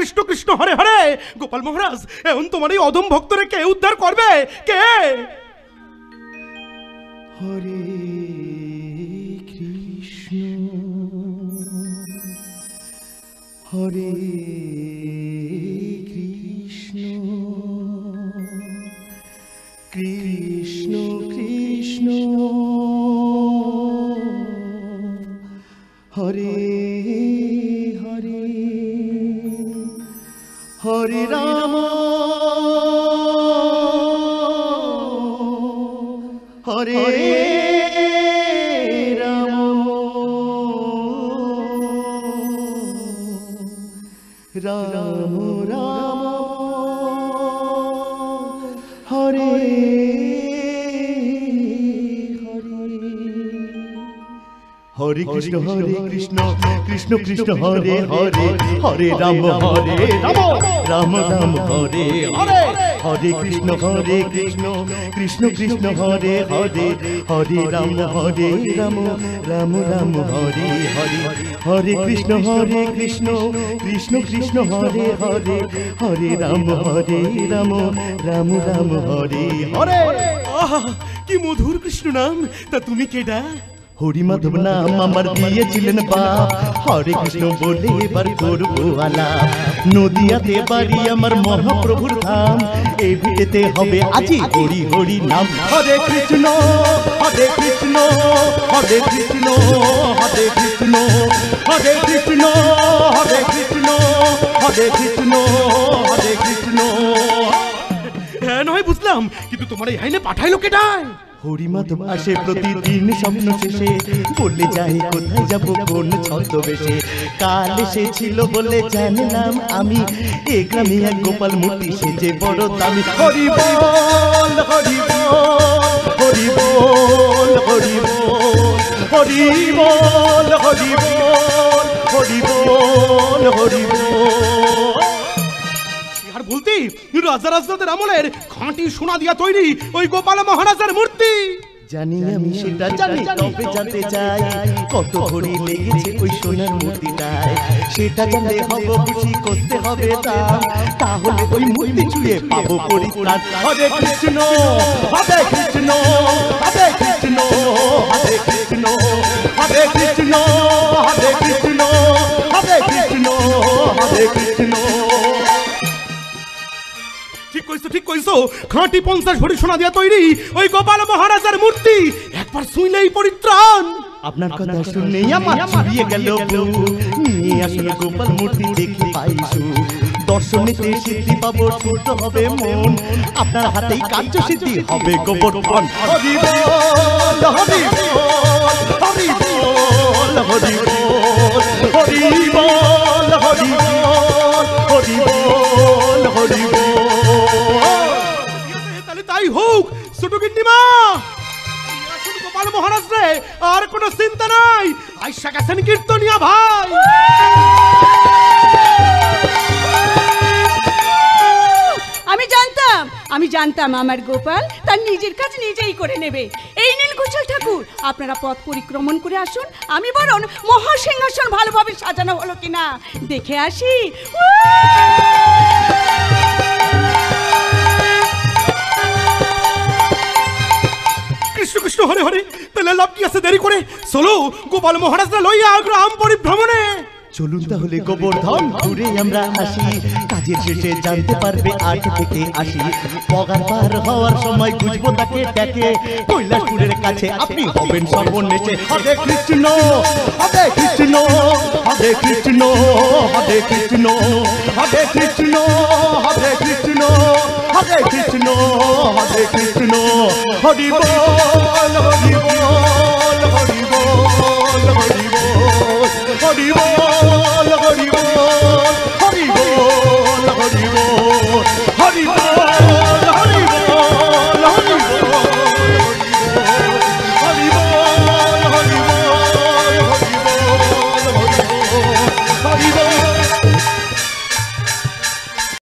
কৃষ্ণ কৃষ্ণ হরে হরে। গোপাল মহারাজ, এখন তোমার এই অধম ভক্তরে কে উদ্ধার করবে? কে? হরে কৃষ্ণ হরে কৃষ্ণ কৃষ্ণ কৃষ্ণ হরে হরে হরে রাম হরে রাম রাম রাম হরে হরে কৃষ্ণ কৃষ্ণ কৃষ্ণ হরে হরে হরে রাম রাম রাম হরে হরে হরে কৃষ্ণ কৃষ্ণ কৃষ্ণ হরে হরে হরে রাম রাম রাম হরে হরে হরে কৃষ্ণ কৃষ্ণ কৃষ্ণ হরে হরে হরে রাম রাম রাম হরে হরে। আহা, কি মধুর কৃষ্ণ নাম! তা তুমি কেডা? হরিমাধব নাম আমার দিয়েছিলেন বাপ, হরে কৃষ্ণ বলে এবার করবো আলাপ। নদিয়াতে বাড়ি আমার মহাপ্রভুর ধাম, এই ভিটেতে হবে আজি হরি হরি নাম। হরে কৃষ্ণ হরে কৃষ্ণ হরে কৃষ্ণ হরে কৃষ্ণ হরে কৃষ্ণ হরে কৃষ্ণ হরে কৃষ্ণ হরে কৃষ্ণ। হ্যাঁ নয় বুঝলাম, কিন্তু তোমার এই আইনে পাঠাইলো কেডায়? হরিমাধব আসে প্রতিদিন স্বপ্ন শেষে, বললে যাই কোথায় যাব কোন ছদ্মবেশে। কাল এসেছিল বলে জানলাম আমি, এ গ্রামে এক গোপাল মূর্তি সেজে বড় দামি। হরি বল হরি বল হরি বল হরি বল হরি বল হরি বল হরি বল হরি বল। আর বলতি রাজা রাজনাথের আমলের খাঁটি সোনা দিয়া তৈরি ওই গোপাল মহারাজের মূর্তি। জানি আমি সেটা জানি, তবে জানতে চাই কত ঘড়ি লেগেছে ওই সোনার মূর্তিটায়। সেটা জানলে হব খুশি, করতে হবে দাম, তাহলে ওই মূর্তি ছুঁয়ে পাবো পরিত্রাণ। হরে কৃষ্ণ হরে কৃষ্ণ হরে কৃষ্ণ হরে কৃষ্ণ হরে কৃষ্ণ হরে কৃষ্ণ হরে কৃষ্ণ হরে কৃষ্ণ। ঠিক কইছো, খাঁটি 50 ভরি সোনা দিয়া তৈরি ওই গোপাল মহারাজের মূর্তি, একবার শুনলেই পরিত্রাণ। আপনার কথা শুনেই আমার চুরিয়ে গেল বউ, নিয়ে আসলে গোপাল মূর্তি দেখে পাইছো। দর্শনেতে সিদ্ধি পাবো, শুদ্ধ হবে মন, আপনার হাতেই কার্য সিদ্ধি হবে গোবর্ধন। হরি বল হরি বল হরি বল হরি বল হরি বল হরি বল হরি বল হরি বল। তাহলে তাই হোক ছোট গিন্নিমা, গোপাল মহারাজ রে আর কোনো চিন্তা নাই, আইসা গেছেন কীর্তনিয়া ভাই। আমি জানতাম আমার গোপাল তার নিজের কাজ নিজেই করে নেবে। এই নীলকুচল ঠাকুর, আপনারা পথ পরিক্রমণ করে আসুন, আমি বরং মহাসিংহাসন ভালোভাবে সাজানো হলো কিনা দেখে আসি। কৃষ্ণ কৃষ্ণ হরে হরে। তাহলে লাভ কি আছে দেরি করে? চলো গোপাল মহারাজরা লইয়া গ্রাম পরিভ্রমণে। চলুন তাহলে গোবর্ধন ঘুরে আমরা আসি, কাজের শেষে জানতে পারবে 8 থেকে 80। পগার পার হওয়ার সময় বুঝবো তাকে ডেকে, কৈলাসপুরের কাছে আপনি হবেন সর্বনেশে। হরে কৃষ্ণ হরে কৃষ্ণ হরে কৃষ্ণ হরে কৃষ্ণ হরে কৃষ্ণ হরে কৃষ্ণ হরে কৃষ্ণ হরে কৃষ্ণ হরি বল হরি